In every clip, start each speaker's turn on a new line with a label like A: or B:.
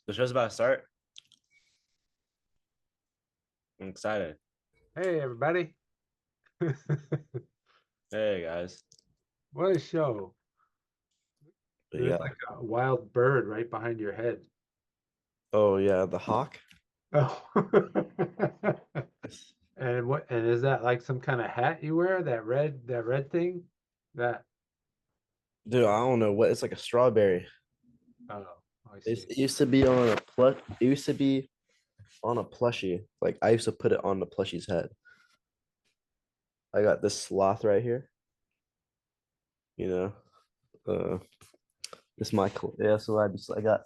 A: The show's about to start. I'm excited.
B: Hey, everybody.
A: Hey guys.
B: What a show.
A: But
B: There's
A: yeah.
B: like a wild bird right behind your head.
A: Oh yeah, the hawk.
B: Oh. And is that like some kind of hat you wear? That red thing? That
A: Dude, I don't know what it's like a strawberry.
B: oh, I
A: It's,
B: see.
A: it used to be on a plush. It used to be on a plushie. Like I used to put it on the plushie's head. I got this sloth right here. You know, uh, this my yeah. So I got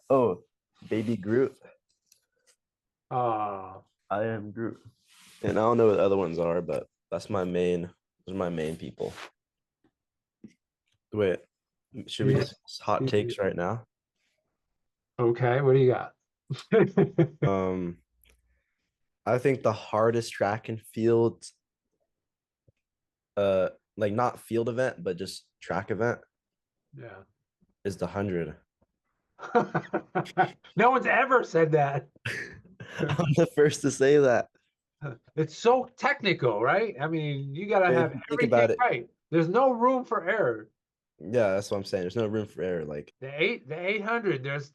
A: baby Groot.
B: Oh,
A: I am Groot, and I don't know what the other ones are, but that's my main. Those are my main people. Wait, should we
B: yeah.
A: discuss hot takes right now?
B: Okay, what do you got?
A: Um, I think the hardest track and field, like not field event, but just track event
B: Yeah.
A: is the 100.
B: No one's ever said that.
A: I'm the first to say that.
B: It's so technical, right? I mean, you gotta
A: But if
B: have
A: you think
B: everything
A: about it,
B: right. There's no room for error.
A: yeah, that's what I'm saying. There's no room for error. Like,
B: The 800, there's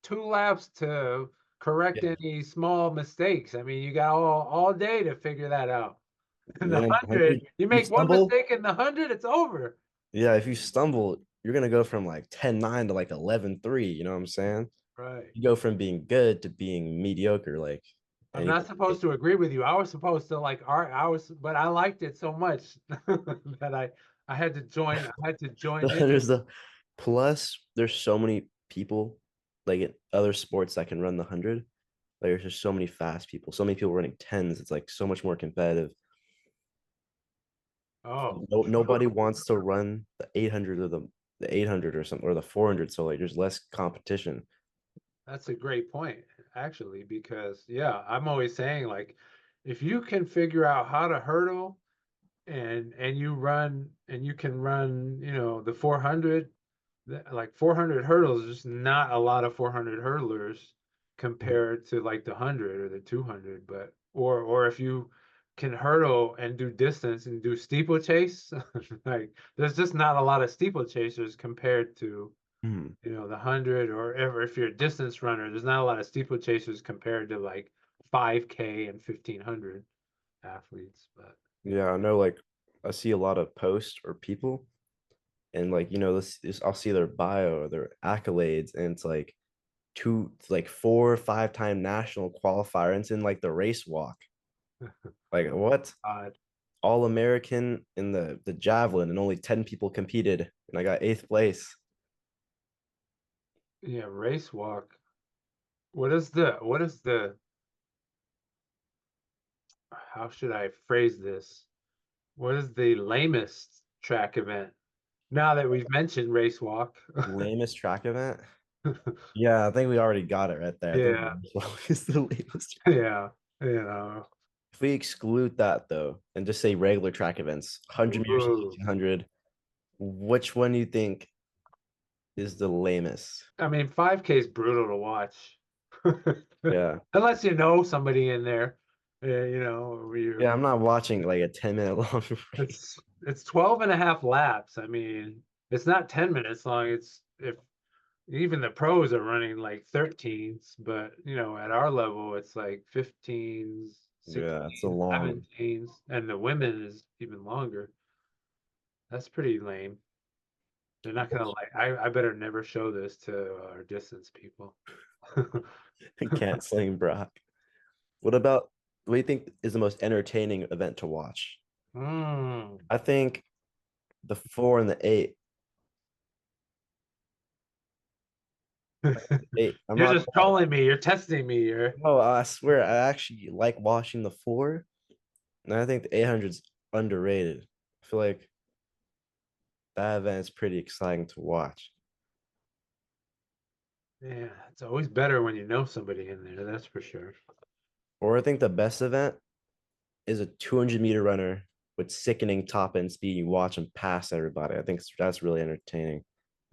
B: two laps to correct
A: yeah,
B: any small mistakes. I mean, you got all day to figure that out. In
A: and
B: the
A: then 100,
B: 100, you
A: you
B: make one
A: stumble.
B: mistake in the 100, it's over.
A: Yeah, if you stumble, you're gonna go from like 10-9 to like 11-3. You know what I'm saying?
B: Right.
A: You go from being good to being mediocre. Like,
B: I'm
A: and
B: not supposed to agree with you. I was supposed to like art. But I liked it so much that I had to join. I had to join in.
A: there's the plus. There's so many people like in other sports that can run the 100. Like there's just so many fast people, so many people running tens. It's like so much more competitive.
B: Oh,
A: No,
B: true.
A: nobody wants to run the 800 or the 800 or something or the 400. So like there's less competition.
B: That's a great point, actually, because yeah, I'm always saying like if you can figure out how to hurdle and you can run, the 400, like 400 hurdles, just not a lot of 400 hurdlers compared to like the 100 or the 200, but or if you can hurdle and do distance and do steeplechase, like there's just not a lot of steeplechasers compared to
A: Mhm.
B: the 100, or ever if you're a distance runner, there's not a lot of steeplechasers compared to like 5K and 1500 athletes, but
A: Yeah, I know. Like I see a lot of posts or people, and like this I'll see their bio or their accolades, and it's like like 4 or 5 time national qualifier, and it's in like the race walk. Like what?
B: odd.
A: All American in the javelin, and only 10 people competed, and I got eighth place.
B: Yeah, race walk. What is the how should I phrase this? What is the lamest track event? Now that we've mentioned race walk.
A: Lamest track event. Yeah, I think we already got it right there. I think
B: Yeah,
A: is the lamest.
B: yeah, you know.
A: If we exclude that though, and just say regular track events, 100 meters,
B: Ooh.
A: 1500, which one do you think is the lamest?
B: I mean, 5K is brutal to watch.
A: Yeah.
B: Unless you know somebody in there, or
A: Yeah, I'm not watching like a 10-minute long race.
B: it's 12 and a half laps. I mean, it's not 10 minutes long. It's if even the pros are running like 13s, but at our level, it's like 15s,
A: Yeah, it's a
B: 16s,
A: long.
B: 17s, and the women is even longer. That's pretty lame. They're not gonna like. I better never show this to our distance people.
A: Canceling Brock. What about what do you think is the most entertaining event to watch?
B: Mm.
A: I think the 4 and the 8. Eight. I'm
B: You're
A: not
B: just trolling me. You're testing me. You're
A: no, I swear I actually like watching the 4, and I think the 800's underrated. I feel like that event is pretty exciting to watch.
B: Yeah, it's always better when you know somebody in there, that's for sure.
A: Or I think the best event is a 200-meter runner with sickening top end speed. You watch him pass everybody. I think that's really entertaining.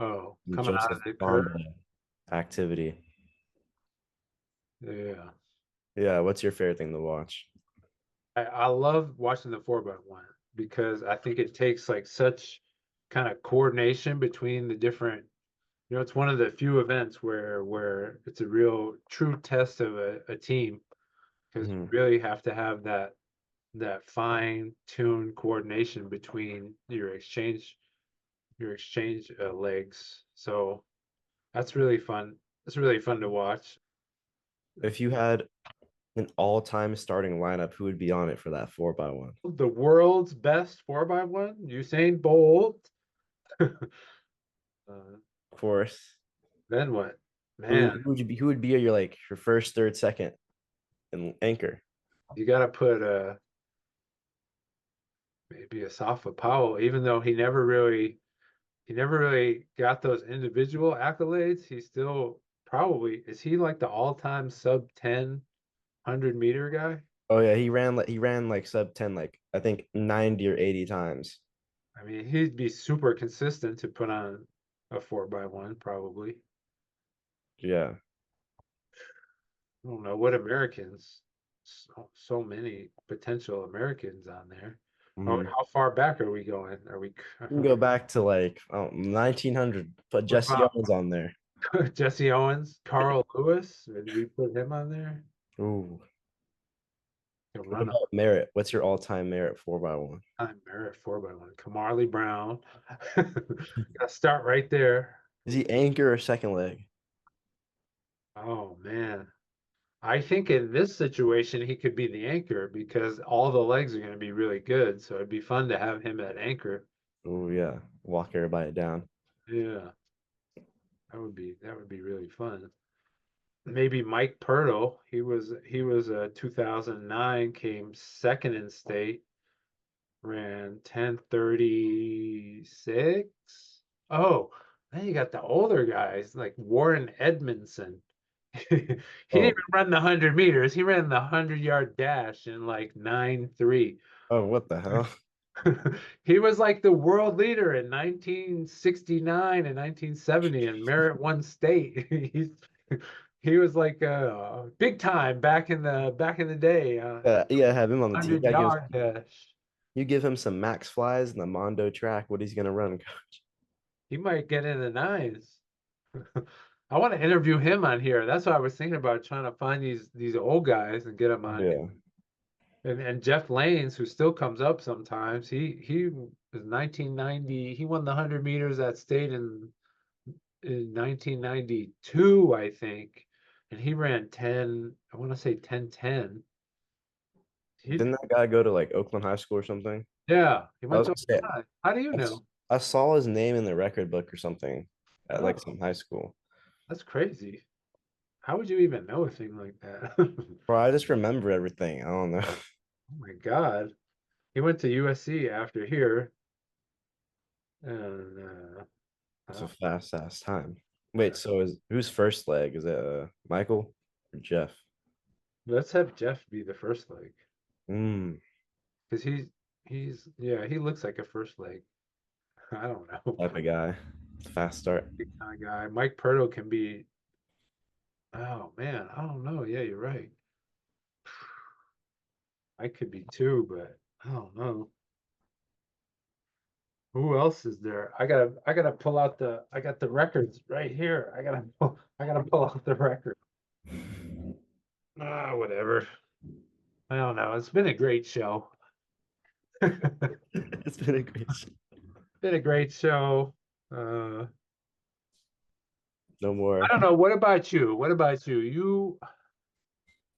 B: Oh,
A: The
B: coming out
A: Joseph
B: of the curve.
A: Bomba activity.
B: Yeah.
A: Yeah, what's your favorite thing to watch?
B: I love watching the 4x1 because I think it takes like such kind of coordination between the different, it's one of the few events where it's a real true test of a team because you
A: Mhm.
B: really have to have that fine-tuned coordination between your exchange legs. So that's really fun. It's really fun to watch.
A: If you had an all-time starting lineup, who would be on it for that 4x1?
B: The world's best 4x1, Usain Bolt. Uh,
A: Of course.
B: then what?
A: Who
B: Man,
A: who would you be? Who would be your like your first, third, second, and anchor?
B: you got to put maybe a Safa Powell, even though he never really got those individual accolades. He still probably is he like the all-time sub 10 100-meter guy?
A: Oh yeah, he ran like sub 10, like I think 90 or 80 times.
B: I mean, he'd be super consistent to put on a 4x1 probably.
A: Yeah.
B: I don't know what Americans, so many potential Americans on there. Oh,
A: Mhm.
B: how far back are we going? Are we,
A: You can go back to like 1900, put
B: what
A: Jesse
B: about
A: Owens on there.
B: Jesse Owens, Carl Lewis? Did we put him on there?
A: Ooh.
B: He'll
A: What
B: run a
A: about Merritt? What's your all-time Merritt 4x1?
B: time Merritt 4x1. Kamarley Brown. Gotta start right there.
A: Is he anchor or second leg?
B: Oh man. I think in this situation he could be the anchor because all the legs are going to be really good. So it'd be fun to have him at anchor.
A: Oh yeah, walk everybody down.
B: Yeah, that would be really fun. Maybe Mike Pirtle. He was 2009, came second in state, ran 10:36. Oh, then you got the older guys like Warren Edmondson. He didn't even
A: Oh,
B: run the 100 meters. He ran the 100-yard dash in like 9:3.
A: oh, what the hell?
B: He was like the world leader in 1969 and 1970 in Merritt one state. He was like big time back in the day,
A: Yeah, have him on the team.
B: 100-yard dash.
A: You give him some max flies in the Mondo track. What he's gonna run?
B: He might get in the nines. I want to interview him on here. That's what I was thinking about, trying to find these old guys and get them on.
A: Yeah.
B: And Jeff Lanes, who still comes up sometimes, he was 1990. He won the 100 meters at state in 1992, I think, and he ran 10. I want to say 10:10. He
A: Didn't that guy go to like Oakland High School or something?
B: Yeah, he
A: I
B: went
A: was
B: to
A: gonna say
B: Oakland. How do you
A: I, s-
B: know?
A: I saw his name in the record book or something at like
B: Oh,
A: some high school.
B: that's crazy. How would you even know a thing like that?
A: Bro, I just remember everything. I don't know.
B: Oh my God. He went to USC after here, and
A: It's a
B: uh,
A: fast ass time. Wait, so is who's first leg? Is it Michael or Jeff?
B: let's have Jeff be the first leg
A: Mm,
B: because he's yeah, he looks like a first leg. I don't know.
A: type of guy. Fast start.
B: Big kind of guy. Mike Purtle can be. Oh man, I don't know. Yeah, you're right. I could be too, but I don't know. Who else is there? I gotta pull out I got the records right here. I gotta pull out the record. Whatever. I don't know. It's been a great show.
A: It's been a great show.
B: Been a great show. Uh,
A: No
B: I
A: more.
B: don't know. What about you? What about you?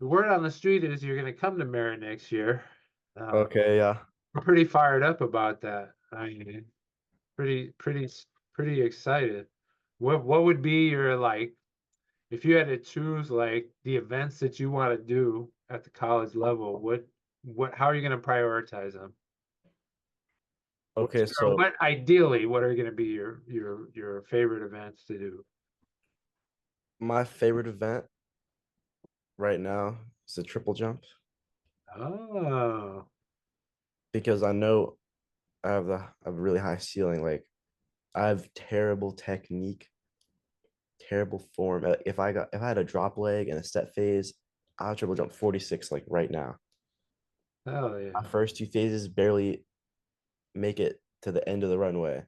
B: The word on the street is you're going to come to Merritt next year. Uh,
A: Okay, yeah.
B: we're pretty fired up about that. I mean, pretty excited. What would be your like if you had to choose like the events that you want to do at the college level? What how are you going to prioritize them?
A: Okay,
B: Or
A: so
B: what ideally, what are going to be your favorite events to do?
A: my favorite event right now is the triple jump
B: Oh,
A: because I know I have a really high ceiling. Like I have terrible technique, terrible form. If I had a drop leg and a step phase, I'll triple jump 46 like right now.
B: Oh
A: My
B: yeah.
A: first two phases barely make it to the end of the runway.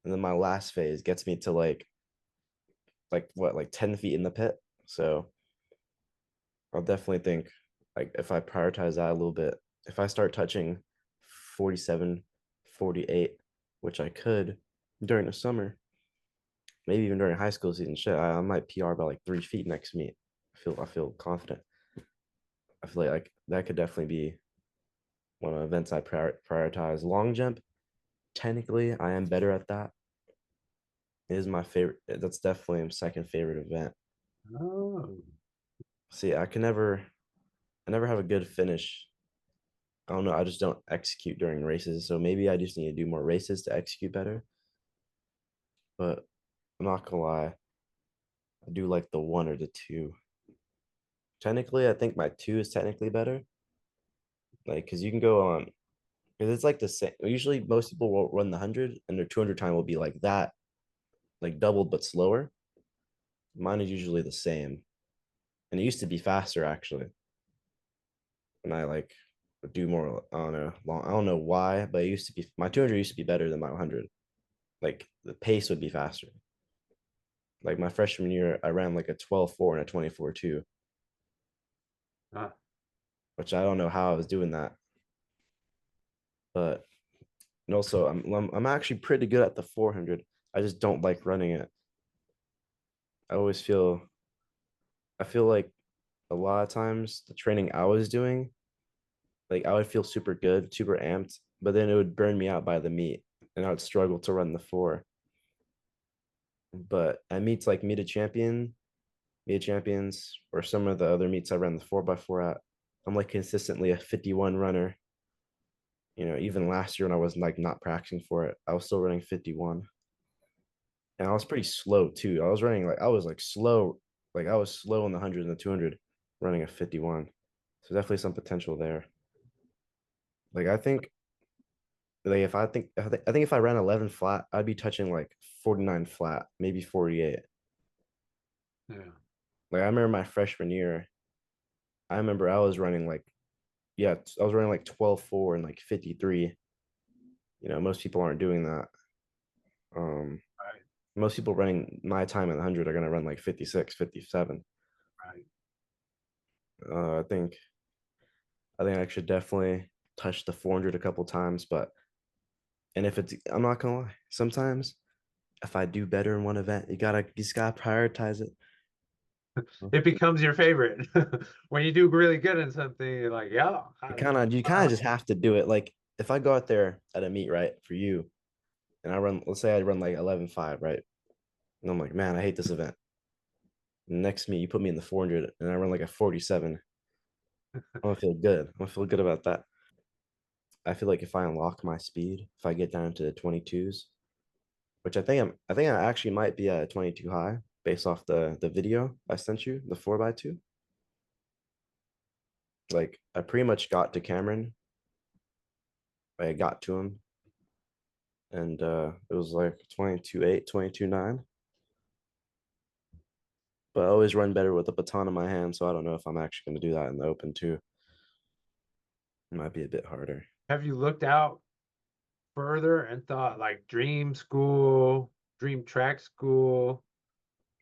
A: And then my last phase gets me to like what, like 10 feet in the pit. So I'll definitely think like if I prioritize that a little bit, if I start touching 47, 48, which I could during the summer, maybe even during high school season, shit, I might PR by like 3 feet next meet. I feel confident. I feel like that could definitely be one of the events I prioritize. Long jump, technically, I am better at that. It is my favorite. That's definitely my second favorite event.
B: Oh,
A: See, I never have a good finish. I don't know. I just don't execute during races. So maybe I just need to do more races to execute better. But I'm not gonna lie, I do like the one or the two. Technically, I think my two is technically better. Like, cause you can go on, because it's like the same. Usually, most people will run the 100, and their 200 time will be like that, like doubled but slower. Mine is usually the same, and it used to be faster actually. And I like do more. I don't know. Long. I don't know why, but it used to be my 200 used to be better than my 100. Like the pace would be faster. Like my freshman year, I ran like a 12.4 and a 24.2,
B: ah,
A: which I don't know how I was doing that. But and also, I'm actually pretty good at the 400. I just don't like running it. I always I feel like a lot of times the training I was doing, like I would feel super good, super amped, but then it would burn me out by the meet, and I would struggle to run the four. But at meets like meet champions, or some of the other meets I ran the 4x4 at, I'm like consistently a 51 runner. Even last year when I was like not practicing for it, I was still running 51. And I was pretty slow too. I was like slow, like I was slow in the 100 and the 200 running a 51. So definitely some potential there. Like I think like if I think I think if I ran 11 flat, I'd be touching like 49 flat, maybe 48.
B: yeah.
A: Like I remember my freshman year, I remember I was running like yeah, I was running like 12.4 and like 53. Most people aren't doing that. Um
B: Right,
A: Most people running my time at 100 are going to run like 56, 57.
B: right.
A: uh i think I think I should definitely touch the 400 a couple times, but and if it's I'm not gonna lie, sometimes if I do better in one event, you just gotta prioritize it.
B: It becomes your favorite when you do really good in something. You're like, yeah,
A: You kind of just have to do it. Like if I go out there at a meet, right, for you, and let's say I run like 11.5, right, and I'm like, man, I hate this event. Next meet, you put me in the 400, and I run like a 47. I'm gonna feel good. I'm gonna feel good about that. I feel like if I unlock my speed, if I get down to the 22s, which I think I actually might be at a 22 high based off the video I sent you, the 4x2. Like I pretty much got to Cameron. I got to him, and it was like 22.8, 22.9. But I always run better with a baton in my hand, so I don't know if I'm actually going to do that in the open too. It might be a bit harder.
B: have you looked out further and thought like dream school, dream track school,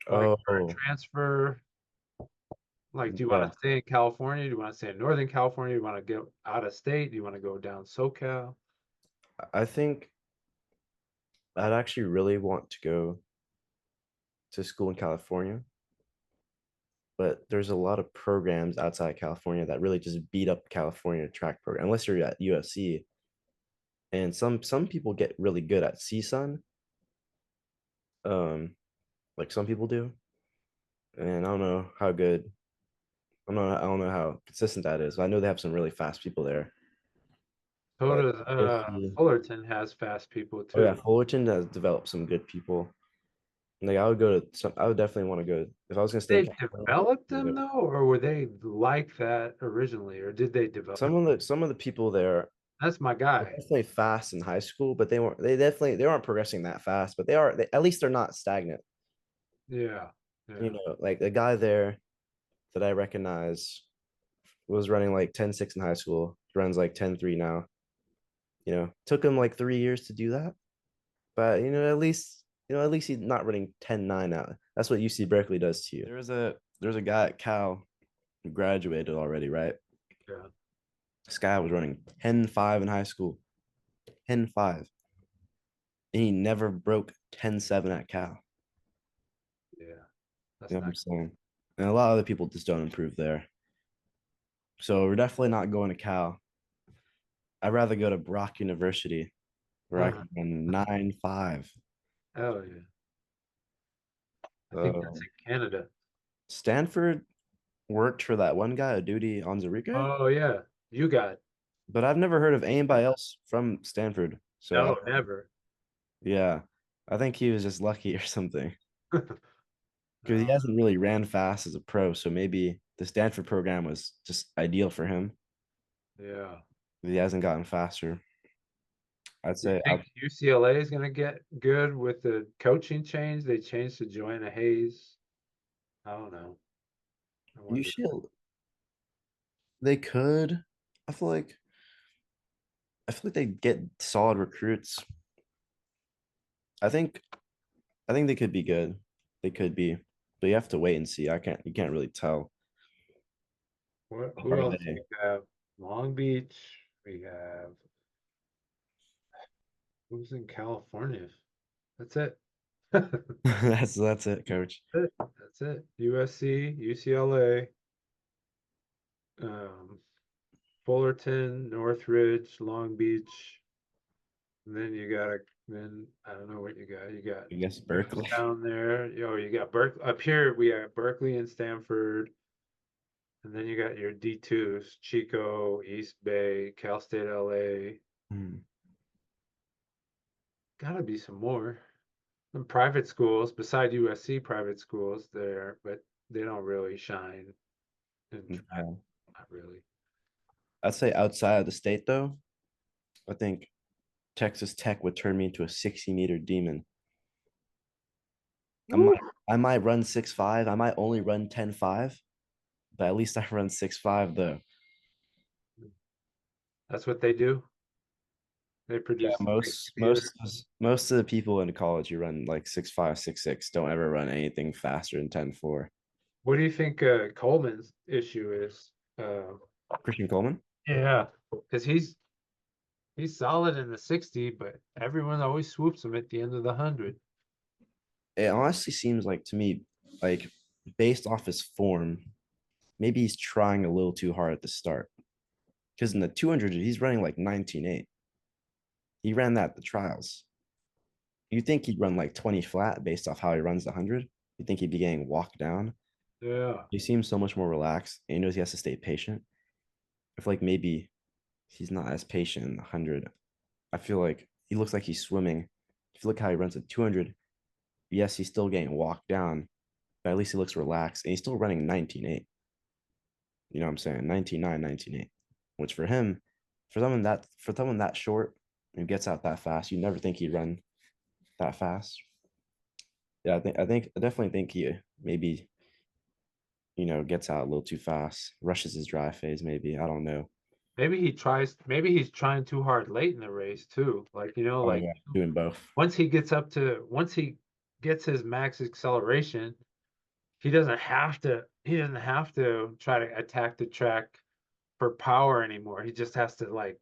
B: like for a
A: Oh,
B: transfer? Like, do you want
A: yeah.
B: to stay in California? Do you want to stay in Northern California? Do you want to get out of state? Do you want to go down SoCal?
A: I think I'd actually really want to go to school in California, but there's a lot of programs outside California that really just beat up California track program, unless you're at USC. And some people get really good at CSUN, um, like some people do. And I don't know how good. I don't know how consistent that is. But I know they have some really fast people there. But USC,
B: Fullerton has fast people
A: oh yeah,
B: too.
A: Fullerton has developed some good people. Like I would go to some. I would definitely want to go if I was gonna stay in
B: They
A: California.
B: developed them though, or were they like that originally, or did they develop?
A: Some of the people there
B: That's my
A: were
B: guy.
A: definitely fast in high school, but they weren't. They aren't progressing that fast. But they are. At least they're not stagnant.
B: Yeah.
A: You
B: Yeah.
A: know, like the guy there that I recognize was running like 10.6 in high school. He runs like 10.3 now. You know, took him like 3 years to do that. But at least he's not running 10.9 now. That's what UC Berkeley does to you. There's a guy at Cal who graduated already, right?
B: Yeah.
A: This guy was running 10.5 in high school, 10.5. And he never broke 10.7 at Cal.
B: Yeah.
A: You
B: That's
A: know what I'm
B: not
A: saying? And a lot of other people just don't improve there. So we're definitely not going to Cal. I'd rather go to Brock University where I
B: good.
A: can run 9.5.
B: Oh yeah. I think
A: Uh,
B: that's in Canada.
A: Stanford worked for that one guy, Adudi Onzarike,
B: Oh yeah. You got
A: but I've never heard of anybody else from Stanford. So
B: no, never.
A: yeah, I think he was just lucky or something because he
B: No.
A: hasn't really ran fast as a pro. So maybe the Stanford program was just ideal for him.
B: Yeah.
A: He hasn't gotten faster. I'd
B: Do you
A: say
B: think UCLA is going to get good with the coaching change? They changed to Joanna Hayes. I don't know. I wonder.
A: UCLA, they could. I feel like I feel like they get solid recruits. I think I think they could be good. They could be, but you have to wait and see. You can't really tell.
B: Who
A: Are
B: else do
A: they?
B: we have? Long Beach. We have who's in California? That's it. That's
A: That's it, coach.
B: it. That's it. USC, UCLA, um, Fullerton, Northridge, Long Beach. And then you got then I don't know what you got. You got
A: I guess Berkeley.
B: Youngstown there. You got Berkeley up here. We have Berkeley and Stanford, and then you got your D2s: Chico, East Bay, Cal State LA.
A: Hmm.
B: Got to be some more. Some private schools beside USC private schools there, but they don't really shine in track.
A: Yeah.
B: Not really.
A: I'd say outside of the state though, I think Texas Tech would turn me into a 60-meter demon. I
B: Woo!
A: might I might run 6.5. I might only run 10.5, but at least I run 6.5 though.
B: That's what they do. They
A: Yeah,
B: produce great
A: most
B: speeders.
A: most of the people in college who run like 6.5, 6.6 don't ever run anything faster than 10.4.
B: What do you think Coleman's issue is?
A: Christian Coleman?
B: Yeah, because he's solid in the 60, but everyone always swoops him at the end of the 100.
A: It honestly seems like to me, like based off his form, maybe he's trying a little too hard at the start. Because in the 200, he's running like 19.8. He ran that at the trials. You think he'd run like 20 flat based off how he runs the 100? You think he'd be getting walked down?
B: Yeah.
A: He seems so much more relaxed. And he knows he has to stay patient. I feel like maybe he's not as patient in the 100. I feel like he looks like he's swimming. If you look how he runs at 200, yes, he's still getting walked down, but at least he looks relaxed. And he's still running 19.8. You know what I'm saying? 19.9, 19.8. Which for someone that short who gets out that fast, you never think he'd run that fast. Yeah, I definitely think he maybe, gets out a little too fast, rushes his dry phase, maybe. I don't know.
B: Maybe he's trying too hard late in the race too. Like,
A: Oh
B: like
A: yeah, doing both.
B: once he gets his max acceleration, he doesn't have to try to attack the track for power anymore. He just has to like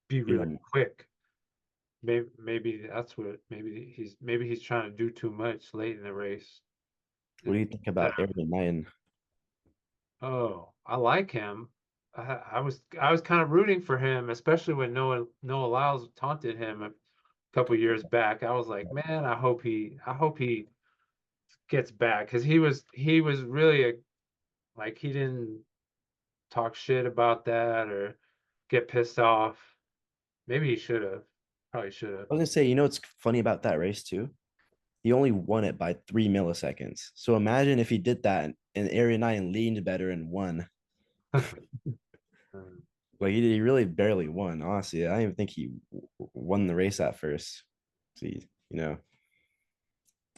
B: be really
A: Mm.
B: quick. Maybe that's what maybe he's trying to do too much late in the race.
A: What do you think
B: Instead
A: about Aaron Mayen?
B: Oh, I like him. I was kind of rooting for him, especially when Noah Lyles taunted him a couple years back. I was like, man, I hope he gets back because he was really like he didn't talk shit about that or get pissed off. Maybe he should have. Probably should have.
A: I was gonna say, what's funny about that race too? He only won it by 3 milliseconds. So imagine if he did that and Area 9 leaned better and won.
B: Um,
A: Like he really barely won, honestly. I don't even think he won the race at first. See,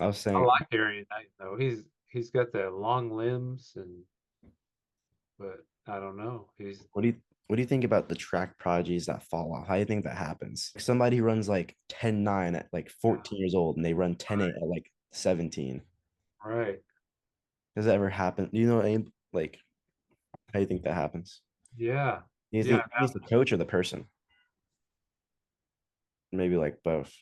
A: I was
B: I
A: saying,
B: like Arian Knight though. He's got the long limbs and but I don't know. He's
A: what do you what do you think about the track prodigies that fall off? How do you think that happens? Somebody who runs like 10-9 at like 14 years old and they run 10-8 at like 17.
B: right.
A: Does that ever happen? Do you know any like how do you think that happens?
B: Yeah.
A: Do you
B: Yeah.
A: think it's the coach or the person? Maybe like both.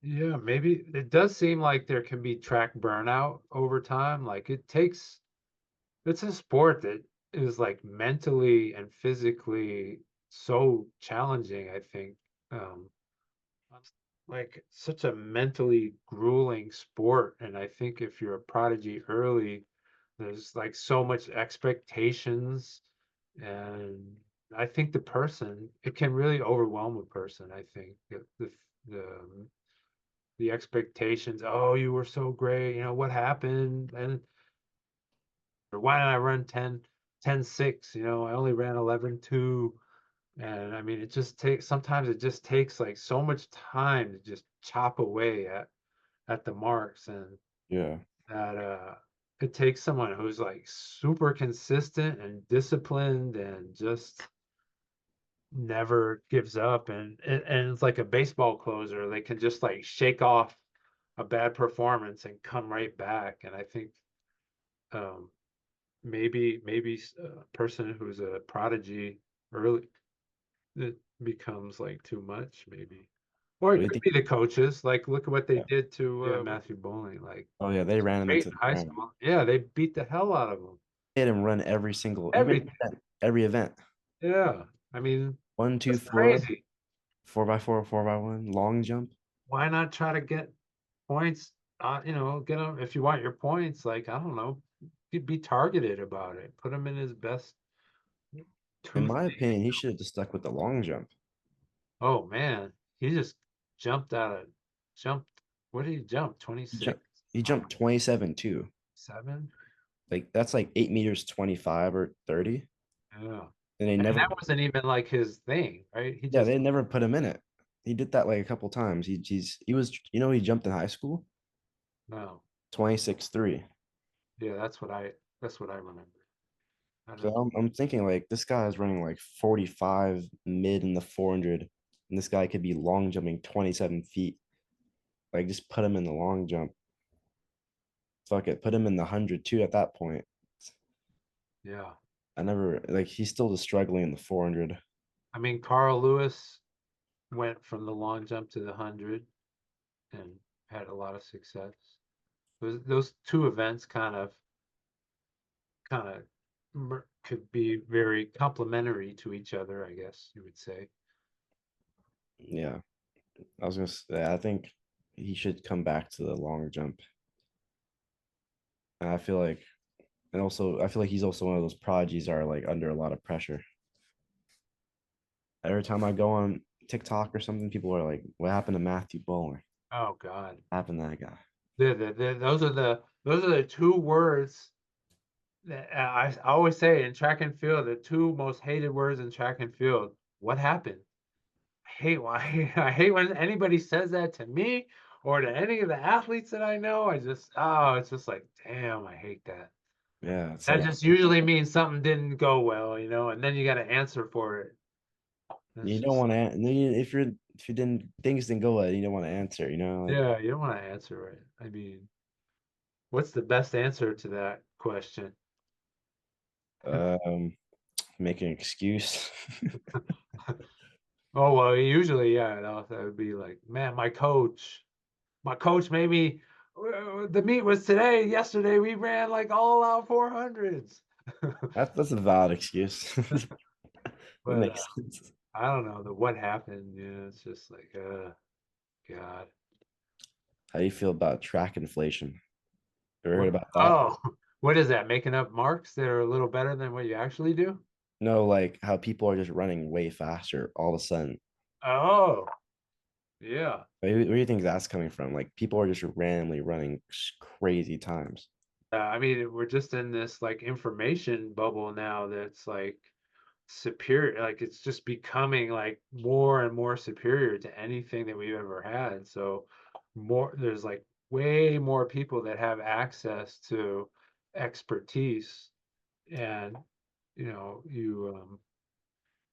B: Yeah, maybe it does seem like there can be track burnout over time. Like it's a sport that is like mentally and physically so challenging, I think. Um, it's like such a mentally grueling sport. And I think if you're a prodigy early, there's like so much expectations. And I think it can really overwhelm a person, I think. The expectations, oh, you were so great, what happened? And or why did I run 10:6? I only ran 11:2. And I mean, sometimes it just takes like so much time to just chop away at the marks and
A: Yeah.
B: that it takes someone who's like super consistent and disciplined and just never gives up and it's like a baseball closer. They can just like shake off a bad performance and come right back. And I think um, maybe a person who's a prodigy early it becomes like too much, maybe. Or
A: What
B: it
A: do you
B: could
A: think?
B: be the coaches. Like, look at what they
A: Yeah.
B: did to Matthew Bowling. Like,
A: Oh yeah, they ran him
B: great
A: into
B: in
A: the
B: high
A: ground.
B: school. Yeah, they beat the hell out of him.
A: They had him run every single he ran
B: Everything.
A: every event.
B: Yeah. I mean,
A: One, two,
B: that's
A: four,
B: crazy.
A: 4x4, 4x1, long jump.
B: Why not try to get points? Get them if you want your points. Like, I don't know, be targeted about it. Put him in his best
A: In
B: two
A: my
B: things.
A: opinion, he should have just stuck with the long jump.
B: Oh man, he just jumped out of jumped. What did he jump?
A: He
B: 26,
A: jumped he jumped 27 too.
B: 7?
A: Like that's like 8 meters 25 or 30.
B: Yeah.
A: And they
B: And
A: never
B: that wasn't even like his thing, right? He
A: yeah,
B: just
A: they never put him in it. He did that like a couple times. He was he jumped in high school?
B: no.
A: 26-3.
B: Yeah, that's what I remember. I
A: So
B: don't
A: I'm thinking like this guy is running like 45 mid in the 400, and this guy could be long jumping 27 feet. Like just put him in the long jump. Fuck it, put him in the 100 too at that point.
B: yeah.
A: I never like he's still just struggling in the 400.
B: I mean, Carl Lewis went from the long jump to the 100 and had a lot of success. Those two events kind of could be very complementary to each other, I guess you would say.
A: Yeah, I was gonna say I think he should come back to the long jump. And I feel like and also I feel like he's also one of those prodigies that are like under a lot of pressure. Every time I go on TikTok or something, people are like, "What happened to Matthew Bowling?
B: Oh God.
A: What happened to that guy?"
B: Those are the two words that I always say in track and field, the two most hated words in track and field. What happened? I hate when anybody says that to me or to any of the athletes that I know. It's just like, damn, I hate that.
A: Yeah, it's
B: That
A: like
B: just usually means something didn't go well, and then you got to answer for it. It's
A: you don't
B: just,
A: want to. If you didn't things didn't go well, you don't want to answer. Like
B: yeah, you don't want to answer it. I mean, what's the best answer to that question?
A: um, make an excuse.
B: Oh, well, usually, yeah, that would be like, man, my coach made me, the meet was today. Yesterday, we ran like all out 400s.
A: That's a valid excuse. It
B: But
A: makes sense.
B: I don't know the what happened. It's just like, God.
A: How do you feel about track inflation? Ever heard
B: What?
A: about that?
B: Oh, what is that? Making up marks that are a little better than what you actually do?
A: No, like how people are just running way faster all of a sudden.
B: Oh, yeah.
A: Where do you think that's coming from? Like people are just randomly running crazy times.
B: I mean, we're just in this like information bubble now that's like superior. Like it's just becoming like more and more superior to anything that we've ever had. So there's like way more people that have access to expertise, and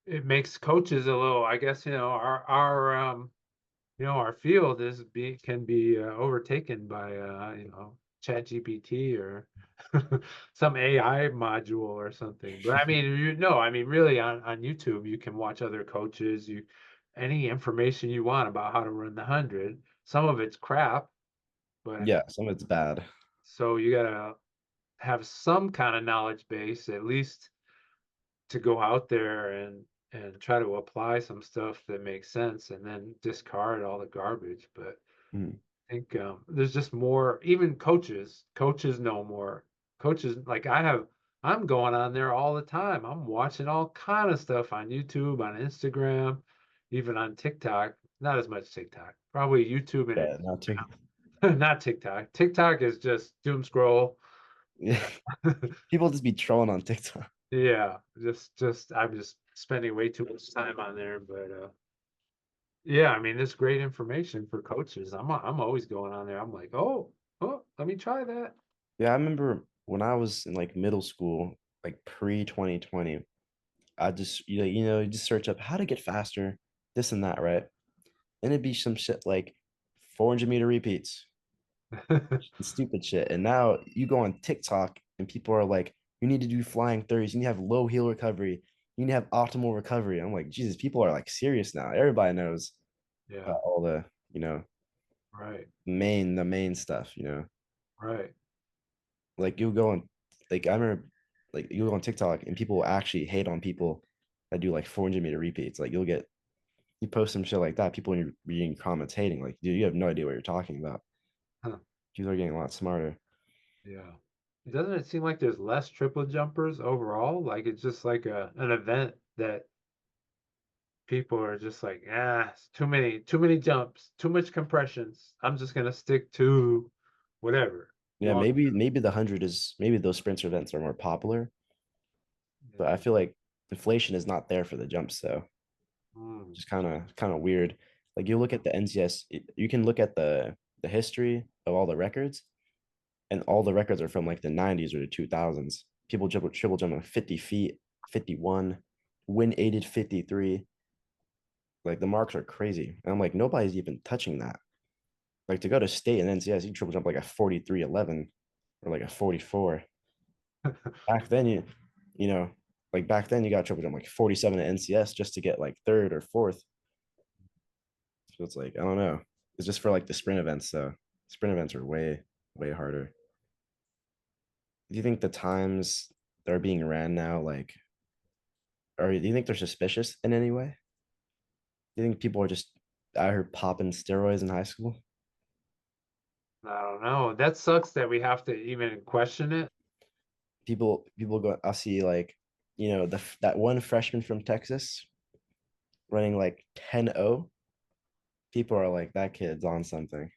B: it makes coaches a little, I guess, our field can be overtaken by chat gpt or some AI module or something. But I mean, I mean, really, on YouTube you can watch other coaches, you any information you want about how to run the 100. Some of it's crap, but
A: Yeah, some of it's bad.
B: so you gotta have some kind of knowledge base at least to go out there and try to apply some stuff that makes sense, and then discard all the garbage. But
A: Mm.
B: I think there's just more. Even coaches know more. Coaches, like I'm going on there all the time. I'm watching all kind of stuff on YouTube, on Instagram, even on TikTok. Not as much TikTok. Probably YouTube and
A: Yeah, not too.
B: not TikTok. TikTok is just doom scroll.
A: Yeah, people just be trolling on TikTok.
B: Yeah, just I'm just spending way too much time on there. But yeah, I mean, it's great information for coaches. I'm always going on there. I'm like, oh, let me try that.
A: Yeah, I remember when I was in like middle school, like pre 2020, I just you just search up how to get faster, this and that, right? And it'd be some shit like 400-meter repeats, stupid shit. And now you go on TikTok and people are like, you need to do flying thirties, you need to have low heel recovery, you need to have optimal recovery. I'm like, Jesus, people are like serious now. Everybody knows
B: Yeah,
A: about all the, you know,
B: right,
A: the main stuff.
B: right.
A: Like you'll go on, like I remember, like you'll go on TikTok and people will actually hate on people that do like 400-meter repeats. Like you post some shit like that, people in your reading comments hating, like, dude, you have no idea what you're talking about.
B: Huh,
A: People are getting a lot smarter.
B: yeah. Doesn't it seem like there's less triple jumpers overall? Like it's just like an event that people are just like, it's too many jumps, too much compressions. I'm just gonna stick to whatever.
A: Yeah,
B: Long.
A: maybe the 100 is maybe those sprinter events are more popular, but I
B: Yeah.
A: feel like inflation is not there for the jumps though.
B: Mm,
A: Just kind of weird. Like you look at the NCS, you can look at the history of all the records, and all the records are from like the 90s or the 2000s. People triple jump on 50 feet, 51, win aided 53. Like the marks are crazy. And I'm like, nobody's even touching that. Like to go to state and NCS, you triple jump like a 43.11 or like a 44. Back then, like back then you got triple jump like 47 at NCS just to get like third or fourth. So it's like, I don't know. It's just for like the sprint events. So sprint events are way, way harder. Do you think the times that are being ran now, like, or do you think they're suspicious in any way? Do you think people are just out here popping steroids in high school?
B: I don't know. That sucks that we have to even question it.
A: People go, I'll see like, that one freshman from Texas running like 10-0. People are like, that kid's on something.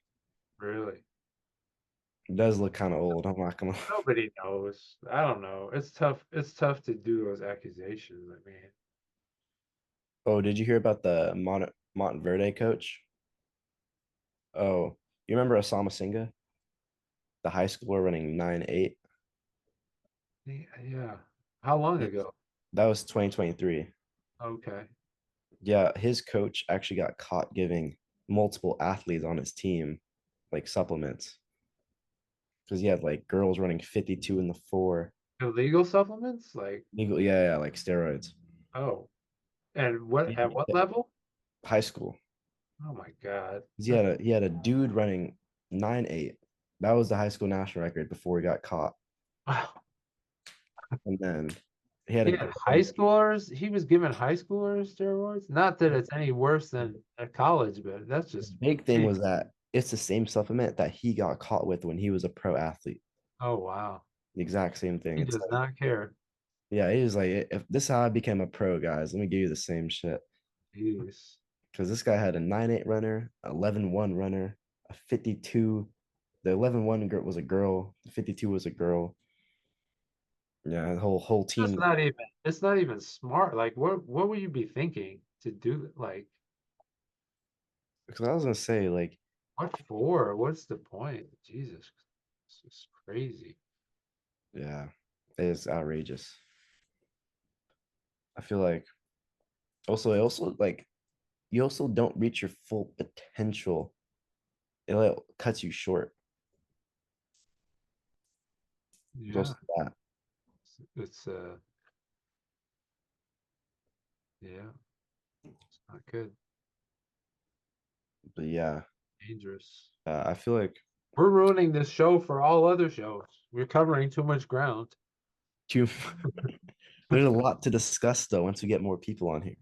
B: Really.
A: It does look kind of old. I'm not gonna.
B: Nobody knows. I don't know. It's tough. It's tough to do those accusations. I mean,
A: Oh, did you hear about the Montverde coach? Oh, you remember Osama Singa, the high schooler running 9.8?
B: yeah. How long ago?
A: That was 2023.
B: Okay.
A: Yeah, his coach actually got caught giving multiple athletes on his team like supplements because he had like girls running 52 in the four.
B: Illegal supplements? Like,
A: Legal, yeah, like steroids.
B: oh, and what at what
A: Yeah,
B: level?
A: high school.
B: Oh my God.
A: 'Cause he had a dude running 9.8. That was the high school national record before he got caught.
B: Wow.
A: And then he had
B: He
A: a
B: had
A: girl
B: high
A: running.
B: schoolers. He was giving high schoolers steroids. Not that it's any worse than at college, but that's
A: The
B: just,
A: big thing
B: geez.
A: was that it's the same supplement that he got caught with when he was a pro athlete.
B: Oh wow.
A: The exact same thing.
B: He
A: It's
B: does
A: like,
B: not care.
A: yeah, he was like, if this is how I became a pro, guys, let me give you the same shit.
B: Jeez.
A: Because this guy had a 9.8 runner, 11.1 runner, a 52. The 11.1 girl was a girl, the 52 was a girl. Yeah, the whole
B: That's
A: team.
B: not even. It's not even smart. Like, what would you be thinking to do? Like,
A: Because I was gonna say, like,
B: What for? What's the point? Jesus, this is crazy.
A: Yeah, it is outrageous. I feel like it also like you also don't reach your full potential. It like cuts you short. There's
B: Yeah,
A: also that.
B: it's yeah, it's not good.
A: But yeah,
B: Dangerous.
A: I feel like
B: We're ruining this show for all other shows. We're covering too much ground.
A: too there's a lot to discuss though once we get more people on here.